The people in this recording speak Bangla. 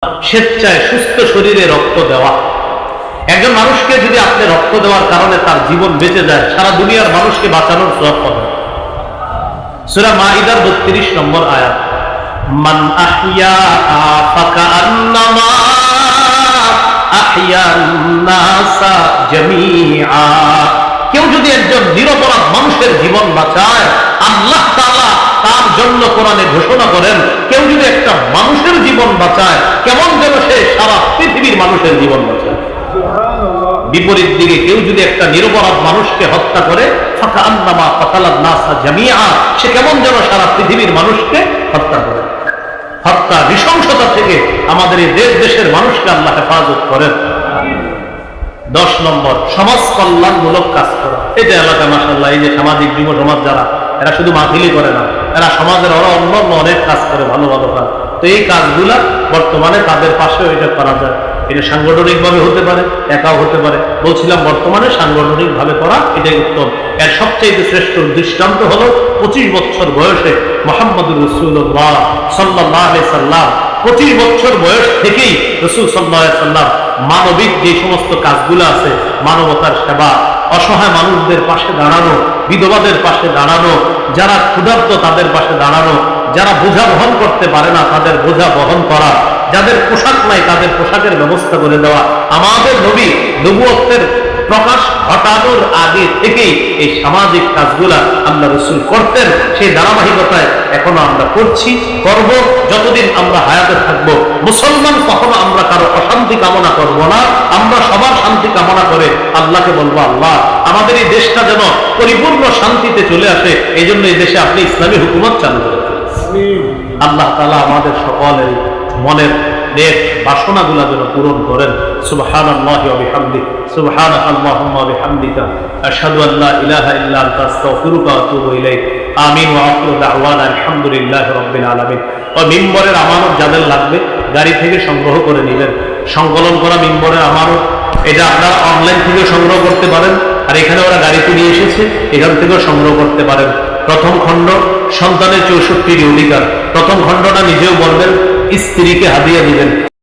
স্বেচ্ছায় সুস্থ শরীরে রক্ত দেওয়া। একজন মানুষকে যদি আপনি রক্ত দেওয়ার কারণে তার জীবন বেঁচে যায়, সারা দুনিয়ার মানুষকে বাঁচানোর সওয়াব পাবেন। সূরা মাইদার 32 নম্বর আয়াত, মান আহইয়া ফাকান্নামা আহইয়ান নাসা জামিআ। কেউ যদি একজন নিরপরাধ মানুষের জীবন বাঁচায়, আল্লাহ তাআলা তার জন্য কোরআনে ঘোষণা করেন, কেউ যদি একটা মানুষের জীবন বাঁচায়, কেমন যেন সে সারা পৃথিবীর মানুষের জীবন বাঁচায়। বিপরীত দিকে কেউ যদি একটা নিরপরাধ মানুষকে হত্যা করে, ফাকান্নামা কাতালান নাসা জামিআ, সে কেমন যেন সারা পৃথিবীর মানুষকে হত্যা করে। হত্যা, নৃশংসতা থেকে আমাদের এই দেশ দেশের মানুষকে আল্লাহ হেফাজত করেন। 10 নম্বর, সমাজ কল্যাণমূলক কাজ করা। এটা এলাকা মাশাআল্লাহ, এই যে সামাজিক যুব সমাজ যারা, এরা শুধু মাহফিলই করে না, এরা সমাজের অন্য অনেক কাজ করে, ভালো ভালো কাজ। তো এই কাজগুলা বর্তমানে তাদের পাশেও এটা করা যায়। এটা সাংগঠনিক ভাবে হতে পারে, একাও হতে পারে। বলছিলাম বর্তমানে সাংগঠনিক ভাবে করা এটাই উত্তম। এর সবচেয়ে শ্রেষ্ঠ দৃষ্টান্ত হলো 25 বছর বয়সে মুহাম্মদুর রাসূলুল্লাহ সাল্লাল্লাহু আলাইহি সাল্লাম, 25 বছর বয়স থেকেই রাসূল সাল্লাল্লাহু আলাইহি সাল্লাম মানবিক যে সমস্ত কাজগুলো আছে, মানবতার সেবা, অসহায় মানুষদের পাশে দাঁড়ানো, বিধবাদের পাশে দাঁড়ানো, যারা ক্ষুধার্ত তাদের পাশে দাঁড়ানো, যারা বোঝা বহন করতে পারে না তাদের বোঝা বহন করা, যাদের পোশাক নাই তাদের পোশাকের ব্যবস্থা করে দেওয়া। আমাদের নবী নবুয়তের প্রকাশ ঘটানোর আগে থেকেই এই সামাজিক কাজগুলা আল্লাহ রাসূল করতেন। সেই ধারাবাহিকতায় এখনো আমরা করছি, করব। যতদিন আমরা হায়াতে থাকবো মুসলমান, কখনো আমরা কারো অশান্তি কামনা করব না। আমরা সবার শান্তি কামনা করে আল্লাহকে বলবো, আল্লাহ আমাদের এই দেশটা যেন পরিপূর্ণ শান্তিতে চলে আসে, এই জন্য এই দেশে আপনি ইসলামী হুকুমত চালু করেন। আল্লাহ তাআলা আমাদের সকলের মনের নেক বাসনাগুলো যেন পূরণ করেন। সুবহানাল্লাহি ওয়া বিহামদিহি, সুবহানাকাল্লাহুম্মা ওয়া বিহামদিকা, আশহাদু আল্লা ইলাহা ইল্লা আনতা, আস্তাগফিরুকা ওয়া আতুবু ইলাইক। আমিন ওয়া আখিরু দাওয়ানা আলহামদুলিল্লাহি রাব্বিল আলামিন। ও মিম্বরের আমানত যাদের লাগবে গাড়ি থেকে সংগ্রহ করে নেবেন। সংকলন করা মিম্বরের আমানত, এটা আপনারা অনলাইন থেকে সংগ্রহ করতে পারেন, আর এখানে ওরা গাড়িতে নিয়ে এসেছে, এখান থেকেও সংগ্রহ করতে পারেন। প্রথম খণ্ড সন্তানের 64টি অধিকার, প্রথম খণ্ডটা নিজেও বলবেন, স্ত্রীকে হাদিয়া দিবেন।